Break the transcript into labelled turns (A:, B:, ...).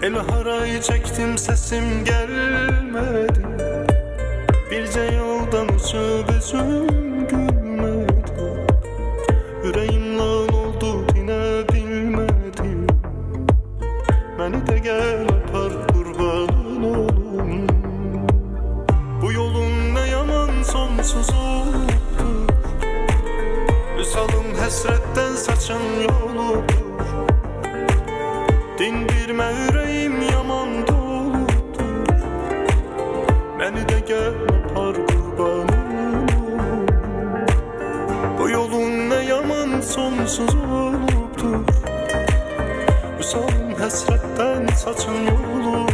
A: El harayı çektim, sesim gelmedi. Birce yoldan uçup üzüm gülmedi. Yüreğim lan oldu, dine bilmedim. Beni de gel apar, kurbanın olum. Bu yolun ne yaman sonsuz olupdur. Vüsalım hesretten saçan yoludur. Dindirme yüreğim yaman doludur. Beni de gel apar, kurbanım. Bu yolun ne yaman sonsuz olupdur. Vüsalım hesretten saçan yoludur.